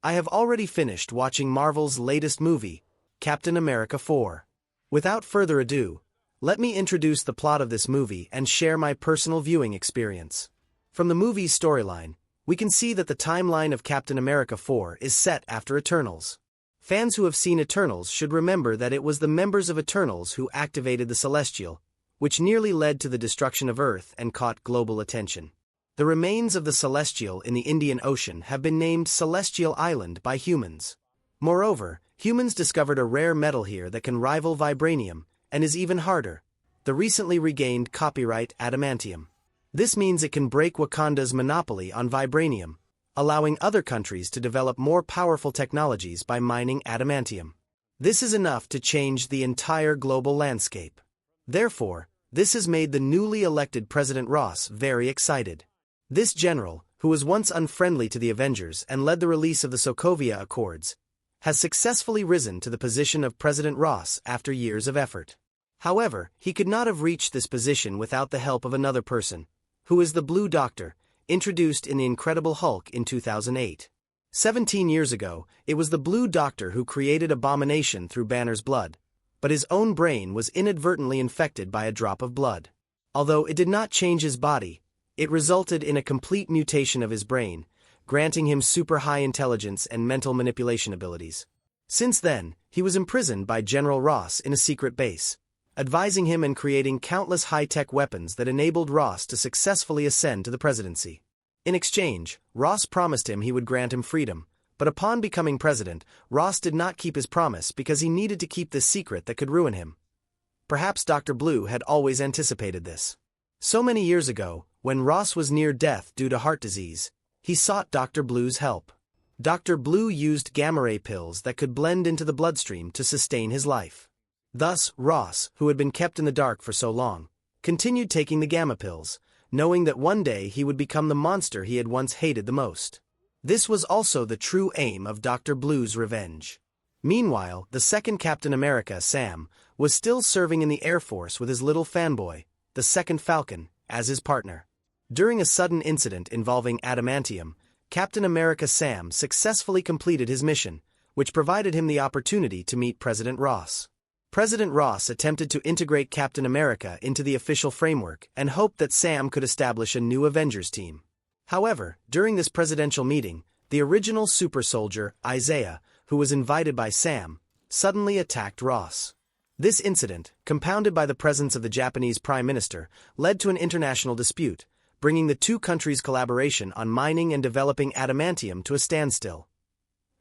I have already finished watching Marvel's latest movie, Captain America 4. Without further ado, let me introduce the plot of this movie and share my personal viewing experience. From the movie's storyline, we can see that the timeline of Captain America 4 is set after Eternals. Fans who have seen Eternals should remember that it was the members of Eternals who activated the Celestial, which nearly led to the destruction of Earth and caught global attention. The remains of the Celestial in the Indian Ocean have been named Celestial Island by humans. Moreover, humans discovered a rare metal here that can rival vibranium, and is even harder, the recently regained copyright adamantium. This means it can break Wakanda's monopoly on vibranium, allowing other countries to develop more powerful technologies by mining adamantium. This is enough to change the entire global landscape. Therefore, this has made the newly elected President Ross very excited. This general, who was once unfriendly to the Avengers and led the release of the Sokovia Accords, has successfully risen to the position of President Ross after years of effort. However, he could not have reached this position without the help of another person, who is the Blue Doctor, introduced in The Incredible Hulk in 2008. 17 years ago, it was the Blue Doctor who created Abomination through Banner's blood, but his own brain was inadvertently infected by a drop of blood. Although it did not change his body, it resulted in a complete mutation of his brain, granting him super high intelligence and mental manipulation abilities. Since then, he was imprisoned by General Ross in a secret base, advising him and creating countless high-tech weapons that enabled Ross to successfully ascend to the presidency. In exchange, Ross promised him he would grant him freedom, but upon becoming president, Ross did not keep his promise because he needed to keep this secret that could ruin him. Perhaps Dr. Blue had always anticipated this. So many years ago, when Ross was near death due to heart disease, he sought Dr. Blue's help. Dr. Blue used gamma-ray pills that could blend into the bloodstream to sustain his life. Thus, Ross, who had been kept in the dark for so long, continued taking the gamma pills, knowing that one day he would become the monster he had once hated the most. This was also the true aim of Dr. Blue's revenge. Meanwhile, the second Captain America, Sam, was still serving in the Air Force with his little fanboy, the second Falcon, as his partner. During a sudden incident involving adamantium, Captain America Sam successfully completed his mission, which provided him the opportunity to meet President Ross. President Ross attempted to integrate Captain America into the official framework and hoped that Sam could establish a new Avengers team. However, during this presidential meeting, the original super soldier, Isaiah, who was invited by Sam, suddenly attacked Ross. This incident, compounded by the presence of the Japanese Prime Minister, led to an international dispute, bringing the two countries' collaboration on mining and developing adamantium to a standstill.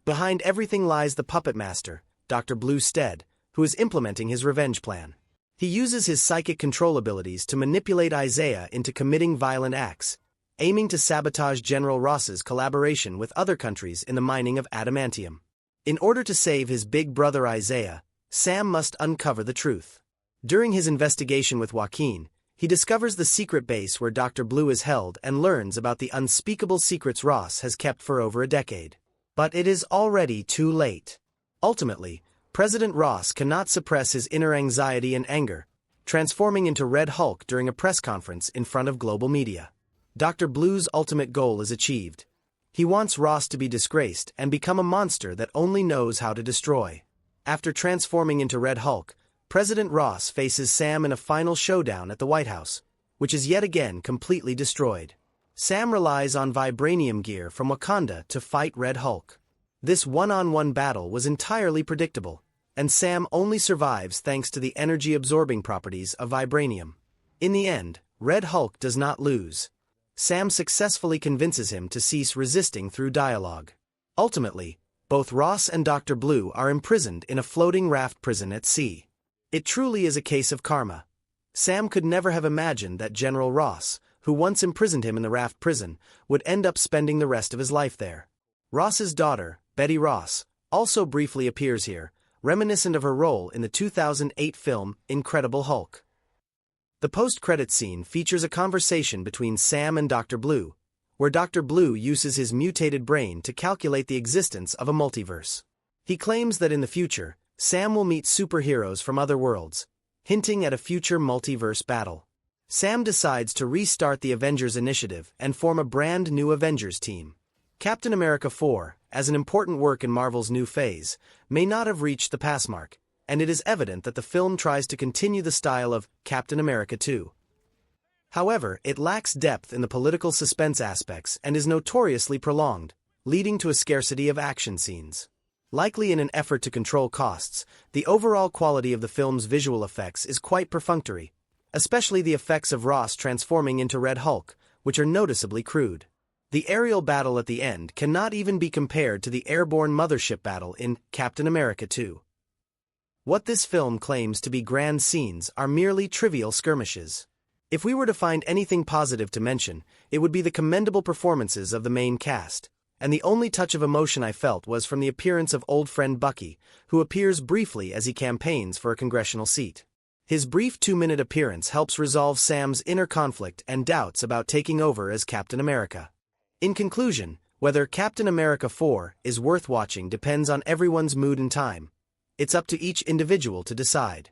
Behind everything lies the puppet master, Dr. Blue Stead, who is implementing his revenge plan. He uses his psychic control abilities to manipulate Isaiah into committing violent acts, aiming to sabotage General Ross's collaboration with other countries in the mining of adamantium. In order to save his big brother Isaiah, Sam must uncover the truth. During his investigation with Joaquin, he discovers the secret base where Dr. Blue is held and learns about the unspeakable secrets Ross has kept for over a decade. But it is already too late. Ultimately, President Ross cannot suppress his inner anxiety and anger, transforming into Red Hulk during a press conference in front of global media. Dr. Blue's ultimate goal is achieved. He wants Ross to be disgraced and become a monster that only knows how to destroy. After transforming into Red Hulk, President Ross faces Sam in a final showdown at the White House, which is yet again completely destroyed. Sam relies on vibranium gear from Wakanda to fight Red Hulk. This one-on-one battle was entirely predictable, and Sam only survives thanks to the energy-absorbing properties of vibranium. In the end, Red Hulk does not lose. Sam successfully convinces him to cease resisting through dialogue. Ultimately, both Ross and Dr. Blue are imprisoned in a floating raft prison at sea. It truly is a case of karma. Sam could never have imagined that General Ross, who once imprisoned him in the raft prison, would end up spending the rest of his life there. Ross's daughter, Betty Ross, also briefly appears here, reminiscent of her role in the 2008 film Incredible Hulk. The post-credits scene features a conversation between Sam and Dr. Blue, where Dr. Blue uses his mutated brain to calculate the existence of a multiverse. He claims that in the future, Sam will meet superheroes from other worlds, hinting at a future multiverse battle. Sam decides to restart the Avengers initiative and form a brand new Avengers team. Captain America 4, as an important work in Marvel's new phase, may not have reached the passmark, and it is evident that the film tries to continue the style of Captain America 2. However, it lacks depth in the political suspense aspects and is notoriously prolonged, leading to a scarcity of action scenes. Likely in an effort to control costs, the overall quality of the film's visual effects is quite perfunctory, especially the effects of Ross transforming into Red Hulk, which are noticeably crude. The aerial battle at the end cannot even be compared to the airborne mothership battle in Captain America 2. What this film claims to be grand scenes are merely trivial skirmishes. If we were to find anything positive to mention, it would be the commendable performances of the main cast, and the only touch of emotion I felt was from the appearance of old friend Bucky, who appears briefly as he campaigns for a congressional seat. His brief 2-minute appearance helps resolve Sam's inner conflict and doubts about taking over as Captain America. In conclusion, whether Captain America 4 is worth watching depends on everyone's mood and time. It's up to each individual to decide.